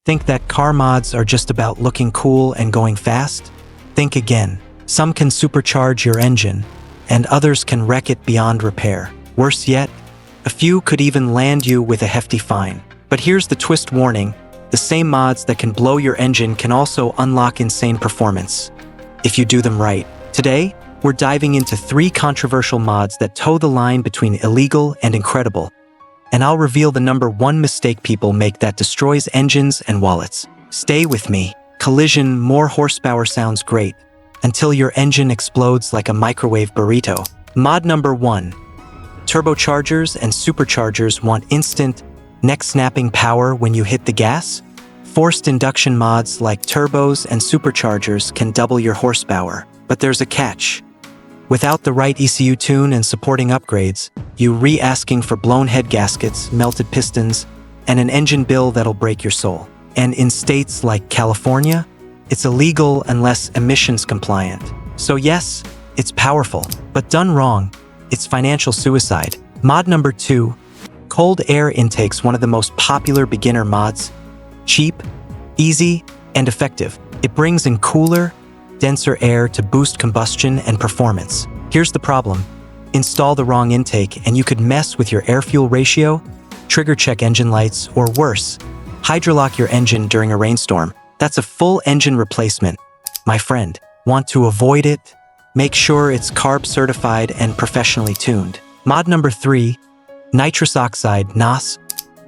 Think that car mods are just about looking cool and going fast? Think again. Some can supercharge your engine, and others can wreck it beyond repair. Worse yet, a few could even land you with a hefty fine. But here's the twist warning: the same mods that can blow your engine can also unlock insane performance, if you do them right. Today, we're diving into 3 controversial mods that toe the line between illegal and incredible. And I'll reveal the number 1 mistake people make that destroys engines and wallets. Stay with me. Collision, more horsepower sounds great, until your engine explodes like a microwave burrito. Mod number 1. Turbochargers and superchargers want instant, neck-snapping power when you hit the gas? Forced induction mods like turbos and superchargers can double your horsepower. But there's a catch. Without the right ECU tune and supporting upgrades, you re-asking for blown head gaskets, melted pistons, and an engine bill that'll break your soul. And in states like California, it's illegal unless emissions compliant. So yes, it's powerful, but done wrong, it's financial suicide. Mod number 2, cold air intake's one of the most popular beginner mods. Cheap, easy, and effective. It brings in cooler, denser air to boost combustion and performance. Here's the problem. Install the wrong intake and you could mess with your air-fuel ratio, trigger check engine lights, or worse, hydrolock your engine during a rainstorm. That's a full engine replacement, my friend. Want to avoid it? Make sure it's carb certified and professionally tuned. Mod number 3, nitrous oxide, NOS.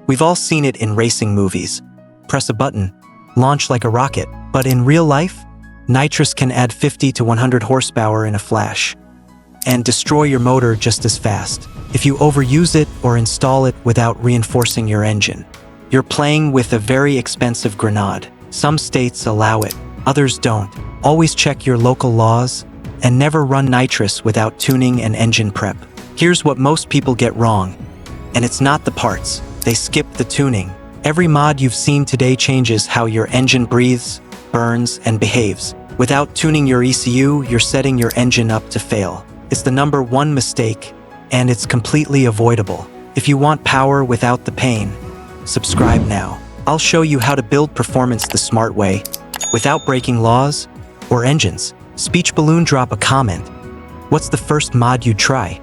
We've all seen it in racing movies. Press a button, launch like a rocket. But in real life, nitrous can add 50 to 100 horsepower in a flash and destroy your motor just as fast. If you overuse it or install it without reinforcing your engine, you're playing with a very expensive grenade. Some states allow it, others don't. Always check your local laws and never run nitrous without tuning and engine prep. Here's what most people get wrong, and it's not the parts. They skip the tuning. Every mod you've seen today changes how your engine breathes, burns, and behaves. Without tuning your ECU, you're setting your engine up to fail. It's the number 1 mistake, and it's completely avoidable. If you want power without the pain, subscribe now. I'll show you how to build performance the smart way, without breaking laws or engines. Speech balloon, drop a comment. What's the first mod you'd try?